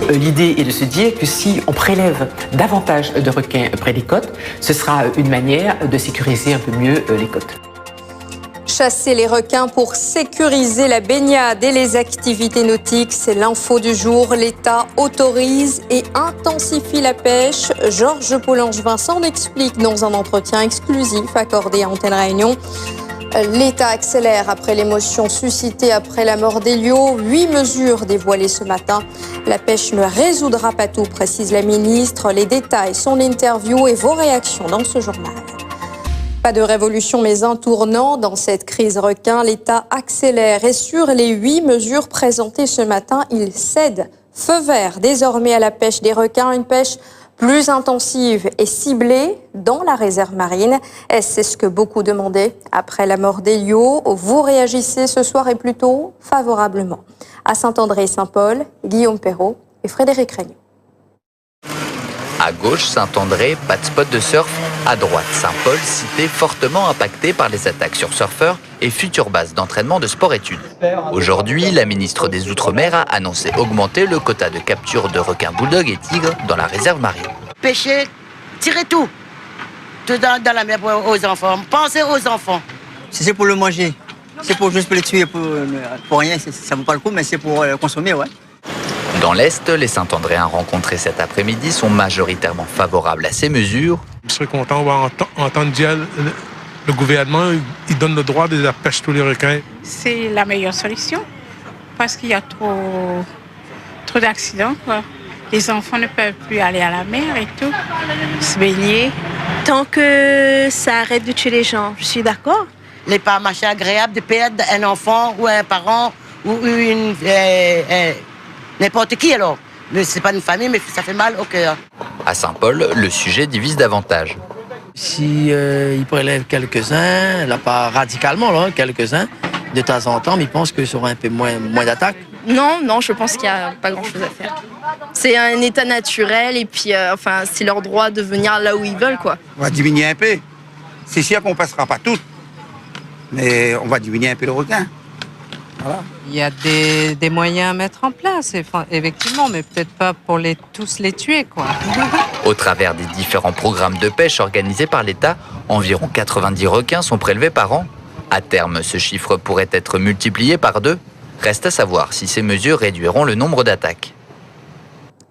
L'idée est de se dire que si on prélève davantage de requins près des côtes, ce sera une manière de sécuriser un peu mieux les côtes. Chasser les requins pour sécuriser la baignade et les activités nautiques, c'est l'info du jour. L'État autorise et intensifie la pêche. Georges Paulangevin s'en explique dans un entretien exclusif accordé à Antenne Réunion. L'État accélère après l'émotion suscitée après la mort d'Elio. 8 mesures dévoilées ce matin. La pêche ne résoudra pas tout, précise la ministre. Les détails, son interview et vos réactions dans ce journal. Pas de révolution, mais un tournant dans cette crise requin. L'État accélère et sur les 8 mesures présentées ce matin, il cède. Feu vert désormais à la pêche des requins, une pêche plus intensive et ciblée dans la réserve marine. Et c'est ce que beaucoup demandaient après la mort d'Elio. Vous réagissez ce soir et plutôt favorablement. À Saint-André et Saint-Paul, Guillaume Perrault et Frédéric Regnault. À gauche, Saint-André, pas de spot de surf. À droite, Saint-Paul, cité fortement impactée par les attaques sur surfeurs et future base d'entraînement de sport-études. Aujourd'hui, la ministre des Outre-mer a annoncé augmenter le quota de capture de requins bulldogs et tigres dans la réserve marine. Pêcher, tirez tout dans la mer aux enfants. Pensez aux enfants. Si c'est pour le manger, c'est pour juste pour les tuer, pour rien, ça ne vaut pas le coup, mais c'est pour consommer, ouais. Dans l'Est, les Saint-Andréens rencontrés cet après-midi sont majoritairement favorables à ces mesures. Je serais content d'entendre dire le gouvernement, il donne le droit de la pêche tous les requins. C'est la meilleure solution parce qu'il y a trop d'accidents, quoi. Les enfants ne peuvent plus aller à la mer et tout, se baigner. Tant que ça arrête de tuer les gens, je suis d'accord. n'est pas un marché agréable de perdre un enfant ou un parent ou une n'importe qui alors. Mais c'est pas une famille, mais ça fait mal au cœur. À Saint-Paul, le sujet divise davantage. Si ils prélèvent quelques-uns, là pas radicalement, là, quelques-uns, de temps en temps, mais ils pensent que ça aura un peu moins d'attaques. Non, je pense qu'il n'y a pas grand-chose à faire. C'est un état naturel et puis enfin, c'est leur droit de venir là où ils veulent, quoi. On va diminuer un peu. C'est sûr qu'on ne passera pas toutes, mais on va diminuer un peu le requin. Voilà. Il y a des moyens à mettre en place, effectivement, mais peut-être pas pour tous les tuer, quoi. Au travers des différents programmes de pêche organisés par l'État, environ 90 requins sont prélevés par an. À terme, ce chiffre pourrait être multiplié par 2. Reste à savoir si ces mesures réduiront le nombre d'attaques.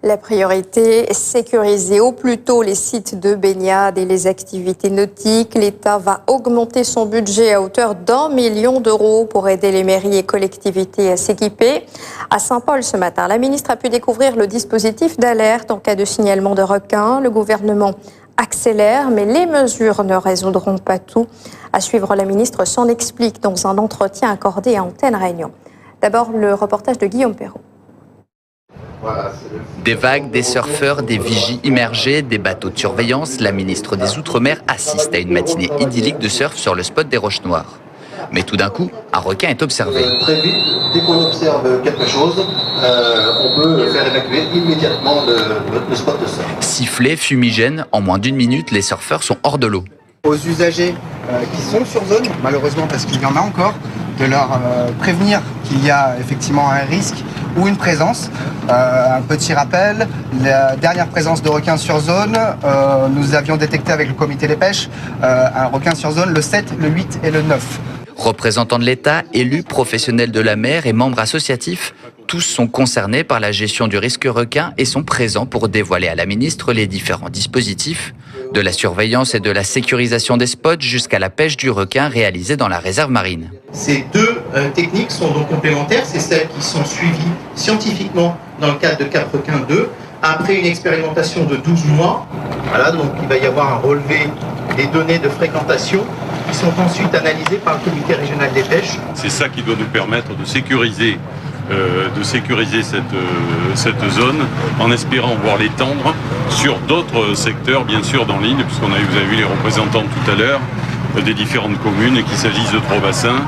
La priorité est sécuriser au plus tôt les sites de baignade et les activités nautiques. L'État va augmenter son budget à hauteur d'1 million d'euros pour aider les mairies et collectivités à s'équiper. À Saint-Paul ce matin, la ministre a pu découvrir le dispositif d'alerte en cas de signalement de requins. Le gouvernement accélère, mais les mesures ne résoudront pas tout. À suivre, la ministre s'en explique dans un entretien accordé à Antenne Réunion. D'abord, le reportage de Guillaume Perrault. Des vagues, des surfeurs, des vigies immergées, des bateaux de surveillance, la ministre des Outre-mer assiste à une matinée idyllique de surf sur le spot des Roches Noires. Mais tout d'un coup, un requin est observé. Très vite, dès qu'on observe quelque chose, on peut faire évacuer immédiatement le spot de surf. Sifflet, fumigène, en moins d'1 minute, les surfeurs sont hors de l'eau. Aux usagers qui sont sur zone, malheureusement parce qu'il y en a encore, de leur prévenir qu'il y a effectivement un risque ou une présence. Un petit rappel, la dernière présence de requins sur zone, nous avions détecté avec le comité des pêches un requin sur zone le 7, le 8 et le 9. Représentants de l'État, élus, professionnels de la mer et membres associatifs, tous sont concernés par la gestion du risque requin et sont présents pour dévoiler à la ministre les différents dispositifs, de la surveillance et de la sécurisation des spots jusqu'à la pêche du requin réalisée dans la réserve marine. Ces deux techniques sont donc complémentaires, c'est celles qui sont suivies scientifiquement dans le cadre de Cap Requin 2, après une expérimentation de 12 mois. Voilà, donc il va y avoir un relevé des données de fréquentation qui sont ensuite analysées par le comité régional des pêches. C'est ça qui doit nous permettre de sécuriser cette zone en espérant voir l'étendre sur d'autres secteurs, bien sûr, dans l'île, puisqu'on a, vous avez vu les représentants tout à l'heure des différentes communes, qu'il s'agisse de Trois-Bassins,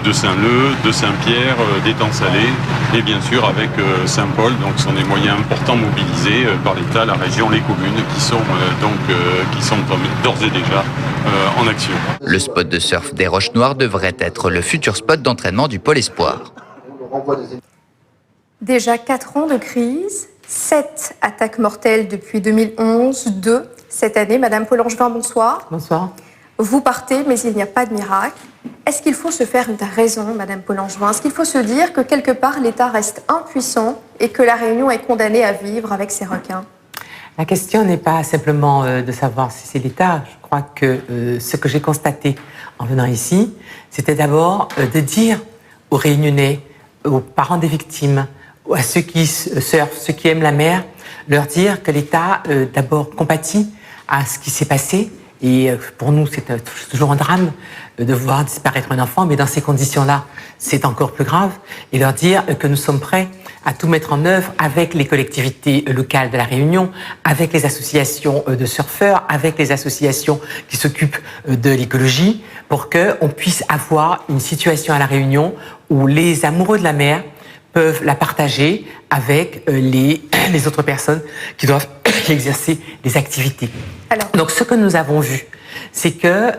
de Saint-Leu, de Saint-Pierre, d'Étang Salé et bien sûr avec Saint-Paul. Donc ce sont des moyens importants mobilisés par l'État, la région, les communes qui sont d'ores et déjà en action. Le spot de surf des Roches Noires devrait être le futur spot d'entraînement du Pôle Espoir. Déjà 4 ans de crise, 7 attaques mortelles depuis 2011, 2 cette année. Madame Paul-Angevin, bonsoir. Bonsoir. Vous partez, mais il n'y a pas de miracle. Est-ce qu'il faut se faire une raison, Madame Paul-Angevin? Est-ce qu'il faut se dire que quelque part l'État reste impuissant et que la Réunion est condamnée à vivre avec ces requins? La question n'est pas simplement de savoir si c'est l'État. Je crois que ce que j'ai constaté en venant ici, c'était d'abord de dire aux Réunionnais, aux parents des victimes, à ceux qui surfent, ceux qui aiment la mer, leur dire que l'État d'abord compatit à ce qui s'est passé. Et pour nous, c'est toujours un drame de voir disparaître un enfant, mais dans ces conditions-là, c'est encore plus grave. Et leur dire que nous sommes prêts à tout mettre en œuvre avec les collectivités locales de la Réunion, avec les associations de surfeurs, avec les associations qui s'occupent de l'écologie, pour qu'on puisse avoir une situation à la Réunion où les amoureux de la mer peuvent la partager avec les autres personnes qui doivent exercer des activités. Alors, donc ce que nous avons vu, c'est que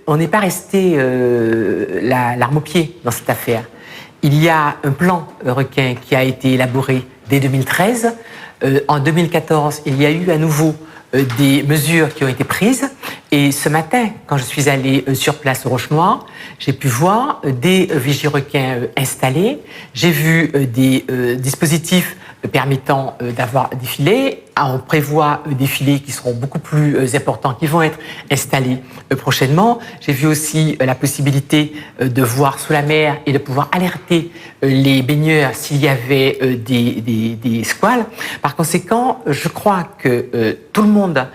on n'est pas resté l'arme au pied dans cette affaire. Il y a un plan requin qui a été élaboré dès 2013. En 2014, il y a eu à nouveau des mesures qui ont été prises. Et ce matin, quand je suis allée sur place au Roche-Noir, j'ai pu voir des vigies-requins installés. J'ai vu des dispositifs permettant d'avoir des filets. On prévoit des filets qui seront beaucoup plus importants, qui vont être installés prochainement. J'ai vu aussi la possibilité de voir sous la mer et de pouvoir alerter les baigneurs s'il y avait des squales. Par conséquent, je crois que tout le monde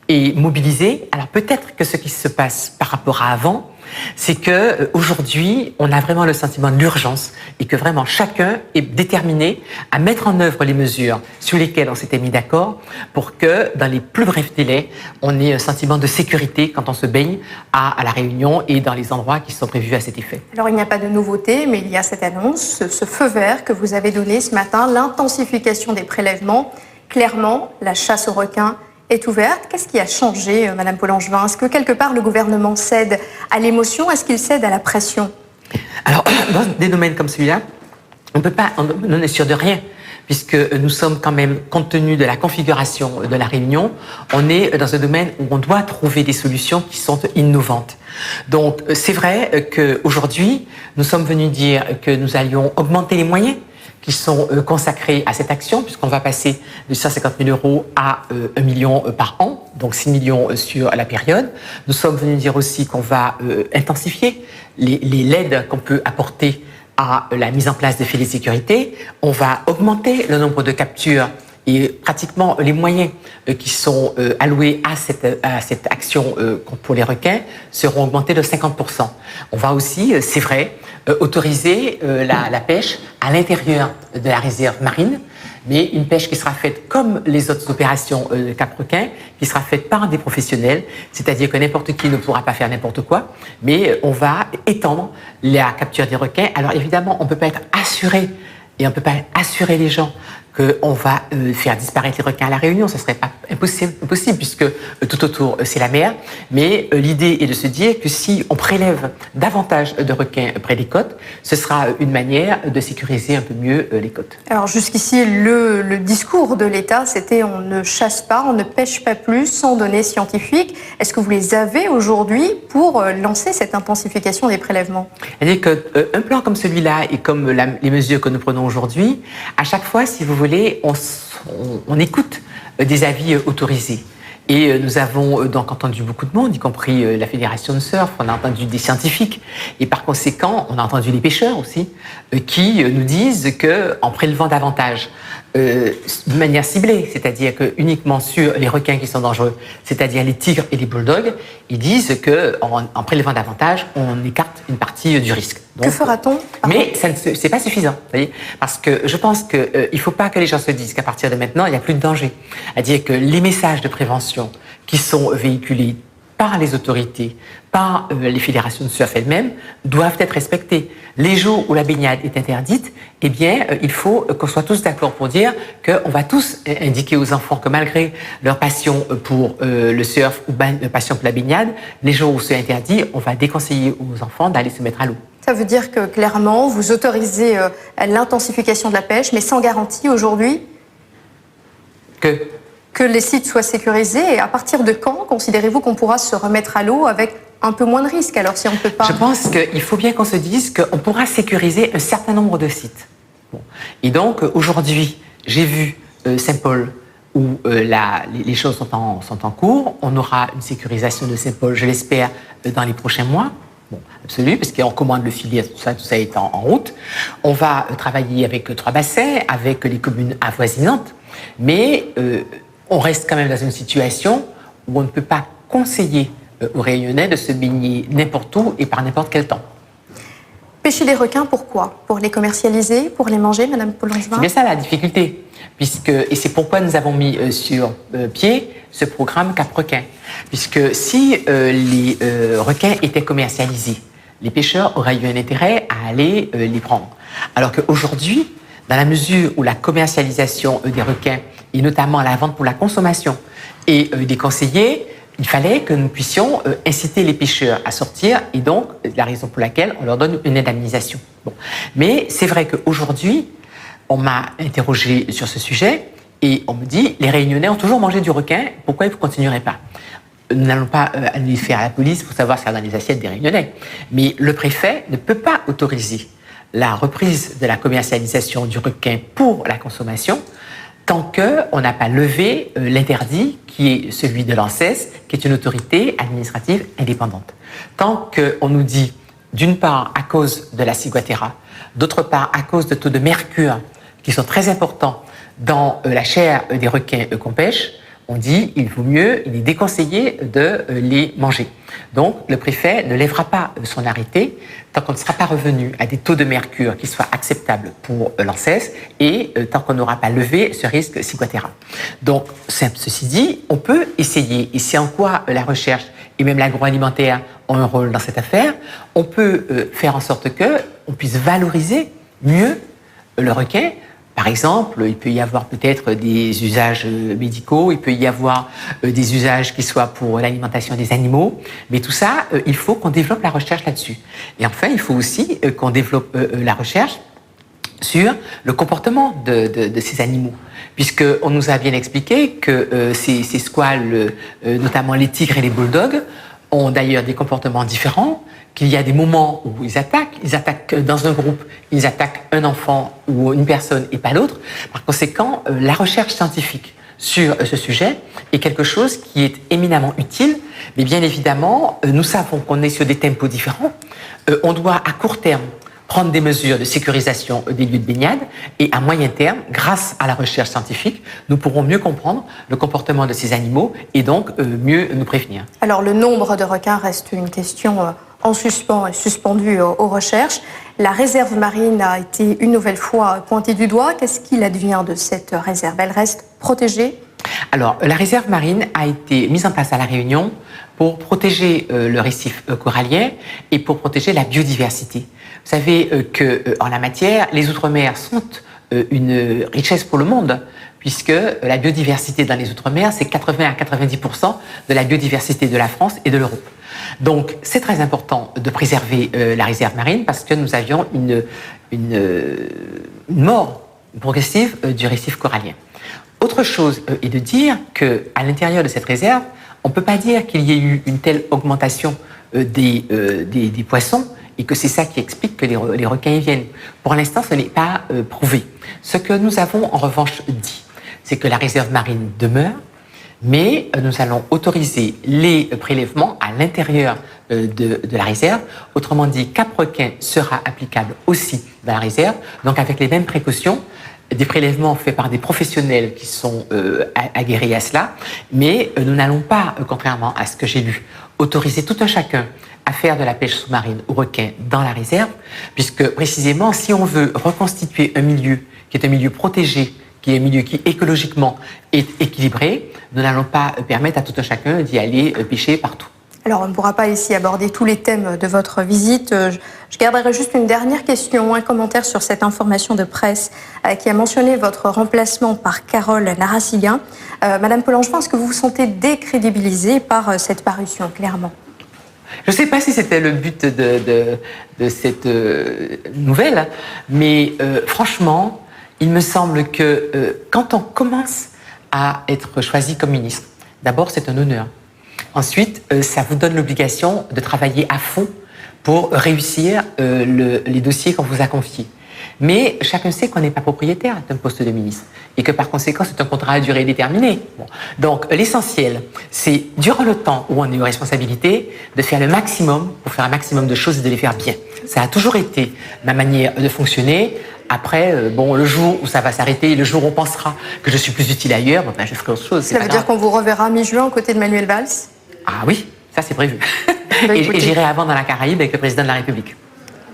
est mobilisé. Alors peut-être que ce qui se passe par rapport à avant, c'est que aujourd'hui, on a vraiment le sentiment de l'urgence et que vraiment chacun est déterminé à mettre en œuvre les mesures sur lesquelles on s'était mis d'accord pour que dans les plus brefs délais, on ait un sentiment de sécurité quand on se baigne à La Réunion et dans les endroits qui sont prévus à cet effet. Alors il n'y a pas de nouveauté, mais il y a cette annonce, ce feu vert que vous avez donné ce matin, l'intensification des prélèvements. Clairement, la chasse aux requins est ouverte. Qu'est-ce qui a changé, Madame Paul-Angevin? Est-ce que quelque part le gouvernement cède à l'émotion? Est-ce qu'il cède à la pression? Alors, dans des domaines comme celui-là, on n'est sûr de rien, puisque nous sommes quand même, compte tenu de la configuration de la Réunion, on est dans un domaine où on doit trouver des solutions qui sont innovantes. Donc, c'est vrai qu'aujourd'hui, nous sommes venus dire que nous allions augmenter les moyens qui sont consacrés à cette action, puisqu'on va passer de 150 000 euros à 1 million par an, donc 6 millions sur la période. Nous sommes venus dire aussi qu'on va intensifier l'aide qu'on peut apporter à la mise en place des filets de sécurité. On va augmenter le nombre de captures et pratiquement les moyens qui sont alloués à cette action pour les requins seront augmentés de 50%. On va aussi, c'est vrai, autoriser la pêche à l'intérieur de la réserve marine, mais une pêche qui sera faite comme les autres opérations de Cap-Requin, qui sera faite par des professionnels, c'est-à-dire que n'importe qui ne pourra pas faire n'importe quoi, mais on va étendre la capture des requins. Alors évidemment, on ne peut pas être assuré et on ne peut pas assurer les gens qu'on va faire disparaître les requins à La Réunion. Ce ne serait pas impossible puisque tout autour, c'est la mer. Mais l'idée est de se dire que si on prélève davantage de requins près des côtes, ce sera une manière de sécuriser un peu mieux les côtes. Alors jusqu'ici, le discours de l'État, c'était on ne chasse pas, on ne pêche pas plus sans données scientifiques. Est-ce que vous les avez aujourd'hui pour lancer cette intensification des prélèvements? C'est-à-dire qu'un plan comme celui-là et comme les mesures que nous prenons aujourd'hui, à chaque fois, si vous voulez, on écoute des avis autorisés. Et nous avons donc entendu beaucoup de monde, y compris la Fédération de surf, on a entendu des scientifiques, et par conséquent, on a entendu les pêcheurs aussi, qui nous disent qu'en prélevant davantage, de manière ciblée, c'est-à-dire que uniquement sur les requins qui sont dangereux, c'est-à-dire les tigres et les bulldogs, ils disent qu'en prélevant davantage, on écarte une partie du risque. Donc, que fera-t-on? Mais c'est pas suffisant, vous voyez, parce que je pense qu'il ne faut pas que les gens se disent qu'à partir de maintenant, il n'y a plus de danger. C'est-à-dire que les messages de prévention qui sont véhiculés par les autorités, par les fédérations de surf elles-mêmes, doivent être respectés. Les jours où la baignade est interdite, eh bien, il faut qu'on soit tous d'accord pour dire qu'on va tous indiquer aux enfants que malgré leur passion pour le surf ou leur passion pour la baignade, les jours où c'est interdit, on va déconseiller aux enfants d'aller se mettre à l'eau. Ça veut dire que clairement, vous autorisez l'intensification de la pêche, mais sans garantie aujourd'hui? Que les sites soient sécurisés. Et à partir de quand considérez-vous qu'on pourra se remettre à l'eau avec un peu moins de risques, alors si on ne peut pas... Je pense qu'il faut bien qu'on se dise qu'on pourra sécuriser un certain nombre de sites. Bon. Et donc, aujourd'hui, j'ai vu Saint-Paul, où les choses sont en cours. On aura une sécurisation de Saint-Paul, je l'espère, dans les prochains mois. Bon, absolu, parce qu'on commande le filet, tout ça est en route. On va travailler avec 3 bassins, avec les communes avoisinantes, mais on reste quand même dans une situation où on ne peut pas conseiller aux Réunionnais de se baigner n'importe où et par n'importe quel temps. Pêcher des requins, pourquoi? Pour les commercialiser, pour les manger, Madame Paulangevin? C'est bien ça la difficulté, et c'est pourquoi nous avons mis sur pied ce programme Cap-Requin. Puisque si les requins étaient commercialisés, les pêcheurs auraient eu un intérêt à aller les prendre. Alors qu'aujourd'hui, dans la mesure où la commercialisation des requins, et notamment la vente pour la consommation, est déconseillée, il fallait que nous puissions inciter les pêcheurs à sortir, et donc la raison pour laquelle on leur donne une indemnisation. Bon. Mais c'est vrai qu'aujourd'hui, on m'a interrogé sur ce sujet, et on me dit, les Réunionnais ont toujours mangé du requin, pourquoi ils ne continueraient pas? Nous n'allons pas aller faire à la police pour savoir ce qu'il y a dans les assiettes des Réunionnais. Mais le préfet ne peut pas autoriser la reprise de la commercialisation du requin pour la consommation tant qu'on n'a pas levé l'interdit qui est celui de l'ANSES, qui est une autorité administrative indépendante. Tant qu'on nous dit, d'une part à cause de la ciguatera, d'autre part à cause de taux de mercure qui sont très importants dans la chair des requins qu'on pêche, on dit il est déconseillé de les manger. Donc le préfet ne lèvera pas son arrêté tant qu'on ne sera pas revenu à des taux de mercure qui soient acceptables pour l'ANSES et tant qu'on n'aura pas levé ce risque ciguatera. Donc ceci dit, on peut essayer, et c'est en quoi la recherche et même l'agroalimentaire ont un rôle dans cette affaire, on peut faire en sorte qu'on puisse valoriser mieux le requin. Par exemple, il peut y avoir peut-être des usages médicaux, il peut y avoir des usages qui soient pour l'alimentation des animaux, mais tout ça, il faut qu'on développe la recherche là-dessus. Et enfin, il faut aussi qu'on développe la recherche sur le comportement de ces animaux, puisqu'on nous a bien expliqué que ces squales, notamment les tigres et les bulldogs, ont d'ailleurs des comportements différents, qu'il y a des moments où ils attaquent dans un groupe, ils attaquent un enfant ou une personne et pas l'autre. Par conséquent, la recherche scientifique sur ce sujet est quelque chose qui est éminemment utile, mais bien évidemment, nous savons qu'on est sur des tempos différents. On doit à court terme prendre des mesures de sécurisation des lieux de baignade et à moyen terme, grâce à la recherche scientifique, nous pourrons mieux comprendre le comportement de ces animaux et donc mieux nous prévenir. Alors le nombre de requins reste une question en suspens et suspendue aux recherches. La réserve marine a été une nouvelle fois pointée du doigt. Qu'est-ce qu'il advient de cette réserve? Elle reste protégée? Alors la réserve marine a été mise en place à La Réunion pour protéger le récif corallien et pour protéger la biodiversité. Vous savez qu'en la matière, les Outre-mer sont une richesse pour le monde, puisque la biodiversité dans les Outre-mer, c'est 80 à 90% de la biodiversité de la France et de l'Europe. Donc c'est très important de préserver la réserve marine parce que nous avions une mort progressive du récif corallien. Autre chose est de dire qu'à l'intérieur de cette réserve, on ne peut pas dire qu'il y ait eu une telle augmentation des poissons et que c'est ça qui explique que les requins y viennent. Pour l'instant, ce n'est pas prouvé. Ce que nous avons en revanche dit, c'est que la réserve marine demeure, mais nous allons autoriser les prélèvements à l'intérieur de la réserve. Autrement dit, Cap-Requin sera applicable aussi dans la réserve, donc avec les mêmes précautions, des prélèvements faits par des professionnels qui sont aguerris à cela, mais nous n'allons pas, contrairement à ce que j'ai lu, autoriser tout un chacun à faire de la pêche sous-marine aux requins dans la réserve, puisque précisément, si on veut reconstituer un milieu qui est un milieu protégé, qui est un milieu qui écologiquement est équilibré, nous n'allons pas permettre à tout un chacun d'y aller pêcher partout. Alors, on ne pourra pas ici aborder tous les thèmes de votre visite. Je garderai juste une dernière question, un commentaire sur cette information de presse qui a mentionné votre remplacement par Carole Narassiguin. Madame Paulangevin, est-ce que vous vous sentez décrédibilisée par cette parution, clairement? Je ne sais pas si c'était le but de cette nouvelle, mais franchement, il me semble que quand on commence à être choisi comme ministre. D'abord, c'est un honneur. Ensuite, ça vous donne l'obligation de travailler à fond pour réussir les dossiers qu'on vous a confiés. Mais chacun sait qu'on n'est pas propriétaire d'un poste de ministre et que par conséquent, c'est un contrat à durée déterminée. Bon. Donc, l'essentiel, c'est, durant le temps où on est aux responsabilités, de faire le maximum pour faire un maximum de choses et de les faire bien. Ça a toujours été ma manière de fonctionner. Après, le jour où ça va s'arrêter, le jour où on pensera que je suis plus utile ailleurs, je ferai autre chose. Ça veut dire qu'on vous reverra mi-juin aux côtés de Manuel Valls? Ah oui, ça c'est prévu. Et j'irai avant dans la Caraïbe avec le président de la République.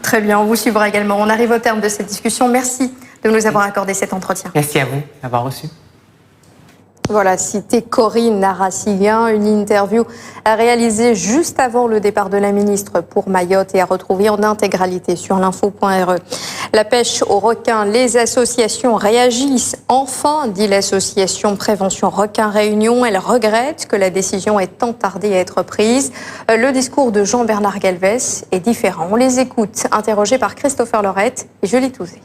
Très bien, on vous suivra également. On arrive au terme de cette discussion. Merci de nous avoir accordé cet entretien. Merci à vous d'avoir reçu. Voilà, cité Corinne Narassiguin, une interview à réaliser juste avant le départ de la ministre pour Mayotte et à retrouver en intégralité sur l'info.re. La pêche aux requins, les associations réagissent. Enfin, dit l'association Prévention Requins Réunion, elle regrette que la décision ait tant tardé à être prise. Le discours de Jean-Bernard Galvez est différent. On les écoute, interrogés par Christopher Lorette et Julie Touzé.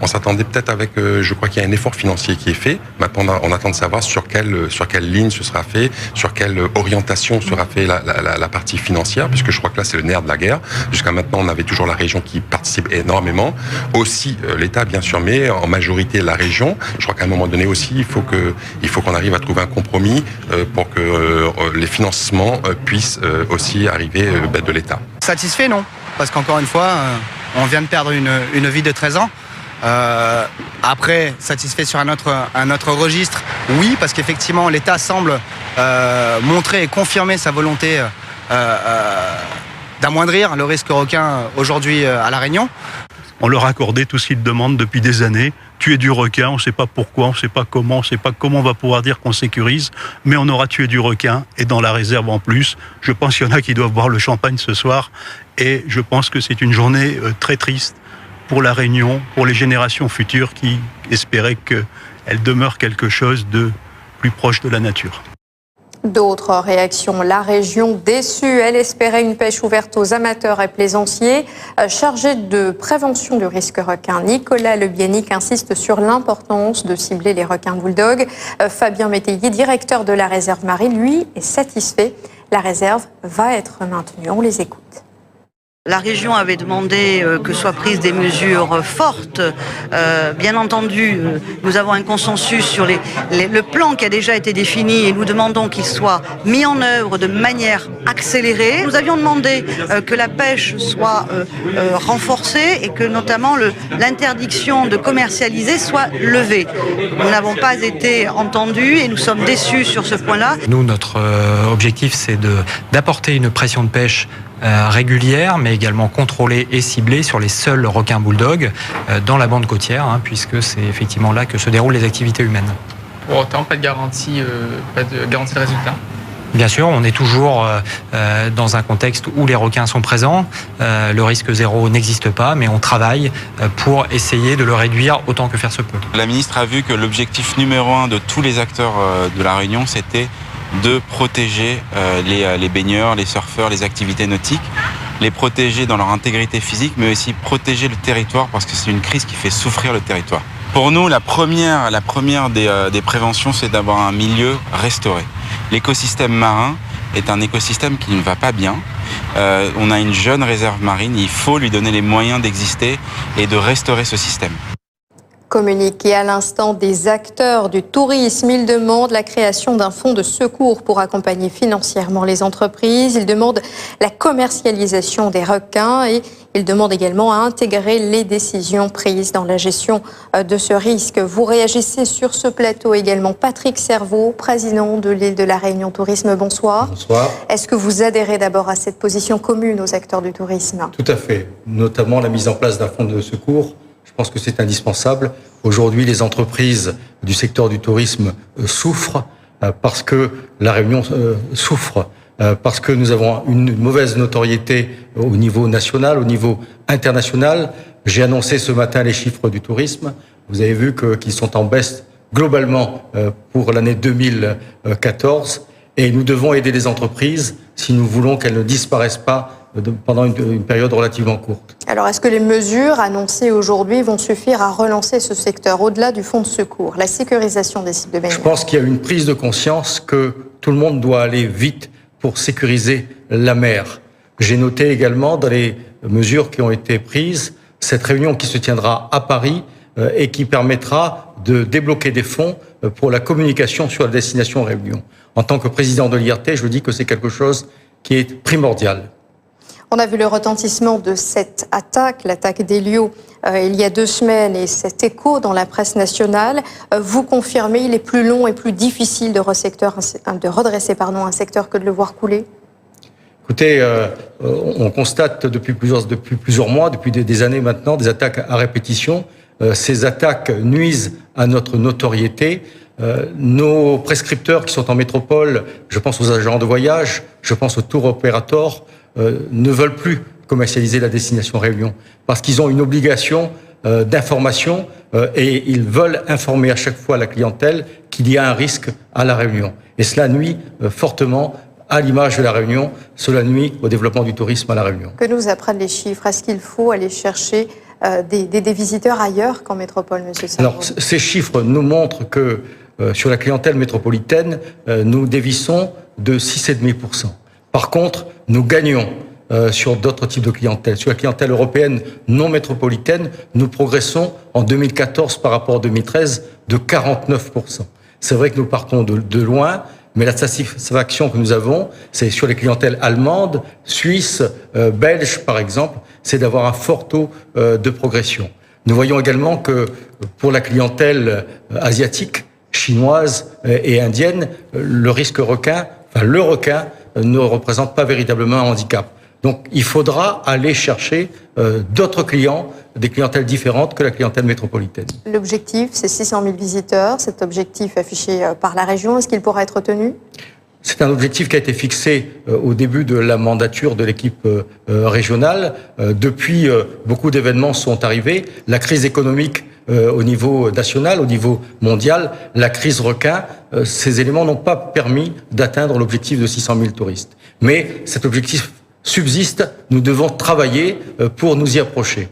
On s'attendait peut-être avec, je crois qu'il y a un effort financier qui est fait. Maintenant, on attend de savoir sur quelle ligne ce sera fait, sur quelle orientation sera fait la partie financière, puisque je crois que là, c'est le nerf de la guerre. Jusqu'à maintenant, on avait toujours la région qui participe énormément. Aussi, l'État, bien sûr, mais en majorité, la région. Je crois qu'à un moment donné aussi, il faut qu'on arrive à trouver un compromis pour que les financements puissent aussi arriver de l'État. Satisfait, non. Parce qu'encore une fois, on vient de perdre une vie de 13 ans. Après, satisfait sur un autre registre, oui, parce qu'effectivement, l'État semble montrer et confirmer sa volonté d'amoindrir le risque requin aujourd'hui à La Réunion. On leur a accordé tout ce qu'ils demandent depuis des années. Tuer du requin, on ne sait pas pourquoi, on ne sait pas comment, on ne sait pas comment on va pouvoir dire qu'on sécurise, mais on aura tué du requin et dans la réserve en plus. Je pense qu'il y en a qui doivent boire le champagne ce soir et je pense que c'est une journée très triste pour La Réunion, pour les générations futures qui espéraient qu'elle demeure quelque chose de plus proche de la nature. D'autres réactions. La région déçue, elle espérait une pêche ouverte aux amateurs et plaisanciers. Chargé de prévention du risque requin, Nicolas Lebienic insiste sur l'importance de cibler les requins bulldogs. Fabien Métayer, directeur de la réserve marine, lui, est satisfait. La réserve va être maintenue. On les écoute. La région avait demandé que soient prises des mesures fortes. Bien entendu, nous avons un consensus sur le plan qui a déjà été défini et nous demandons qu'il soit mis en œuvre de manière accélérée. Nous avions demandé que la pêche soit renforcée et que notamment l'interdiction de commercialiser soit levée. Nous n'avons pas été entendus et nous sommes déçus sur ce point-là. Nous, notre objectif, c'est d'apporter une pression de pêche régulière, mais également contrôlée et ciblée sur les seuls requins bulldogs dans la bande côtière, puisque c'est effectivement là que se déroulent les activités humaines. Pour autant, pas de garantie de résultat. Bien sûr, on est toujours dans un contexte où les requins sont présents. Le risque zéro n'existe pas, mais on travaille pour essayer de le réduire autant que faire se peut. La ministre a vu que l'objectif numéro 1 de tous les acteurs de La Réunion, c'était de protéger les baigneurs, les surfeurs, les activités nautiques, les protéger dans leur intégrité physique, mais aussi protéger le territoire parce que c'est une crise qui fait souffrir le territoire. Pour nous, la première des préventions, c'est d'avoir un milieu restauré. L'écosystème marin est un écosystème qui ne va pas bien. On a une jeune réserve marine, il faut lui donner les moyens d'exister et de restaurer ce système. Communiqué à l'instant des acteurs du tourisme, ils demandent la création d'un fonds de secours pour accompagner financièrement les entreprises. Ils demandent la commercialisation des requins et ils demandent également à intégrer les décisions prises dans la gestion de ce risque. Vous réagissez sur ce plateau également. Patrick Cerveau, président de l'île de la Réunion Tourisme, bonsoir. Bonsoir. Est-ce que vous adhérez d'abord à cette position commune aux acteurs du tourisme? Tout à fait, notamment la mise en place d'un fonds de secours. Je pense que c'est indispensable. Aujourd'hui, les entreprises du secteur du tourisme souffrent parce que la Réunion souffre, parce que nous avons une mauvaise notoriété au niveau national, au niveau international. J'ai annoncé ce matin les chiffres du tourisme. Vous avez vu qu'ils sont en baisse globalement pour l'année 2014. Et nous devons aider les entreprises si nous voulons qu'elles ne disparaissent pas pendant une période relativement courte. Alors, est-ce que les mesures annoncées aujourd'hui vont suffire à relancer ce secteur au-delà du fonds de secours, la sécurisation des sites de baignade? Je pense qu'il y a une prise de conscience que tout le monde doit aller vite pour sécuriser la mer. J'ai noté également dans les mesures qui ont été prises cette réunion qui se tiendra à Paris et qui permettra de débloquer des fonds pour la communication sur la destination Réunion. En tant que président de l'IRT, je vous dis que c'est quelque chose qui est primordial. On a vu le retentissement de cette attaque, l'attaque d'Elio, il y a 2 semaines, et cet écho dans la presse nationale. Vous confirmez, il est plus long et plus difficile de redresser un secteur que de le voir couler? Écoutez, on constate depuis plusieurs mois, depuis des années maintenant, des attaques à répétition. Ces attaques nuisent à notre notoriété. Nos prescripteurs qui sont en métropole, je pense aux agents de voyage, je pense aux tour opérateurs, ne veulent plus commercialiser la destination Réunion parce qu'ils ont une obligation d'information et ils veulent informer à chaque fois la clientèle qu'il y a un risque à la Réunion. Et cela nuit fortement à l'image de la Réunion, cela nuit au développement du tourisme à la Réunion. Que nous apprennent les chiffres? Est-ce qu'il faut aller chercher des visiteurs ailleurs qu'en métropole, monsieur Sarro? Alors, ces chiffres nous montrent que sur la clientèle métropolitaine, nous dévissons de 6,5%. Par contre, nous gagnons sur d'autres types de clientèle. Sur la clientèle européenne non métropolitaine, nous progressons en 2014 par rapport à 2013 de 49%. C'est vrai que nous partons de loin, mais la satisfaction que nous avons, c'est sur les clientèles allemandes, suisses, belges par exemple, c'est d'avoir un fort taux de progression. Nous voyons également que pour la clientèle asiatique, chinoise et indienne, le requin ne représente pas véritablement un handicap. Donc il faudra aller chercher d'autres clients, des clientèles différentes que la clientèle métropolitaine. L'objectif, c'est 600 000 visiteurs. Cet objectif affiché par la région, est-ce qu'il pourra être tenu? C'est un objectif qui a été fixé au début de la mandature de l'équipe régionale. Depuis, beaucoup d'événements sont arrivés. La crise économique au niveau national, au niveau mondial, la crise requin, ces éléments n'ont pas permis d'atteindre l'objectif de 600 000 touristes. Mais cet objectif subsiste, nous devons travailler pour nous y approcher.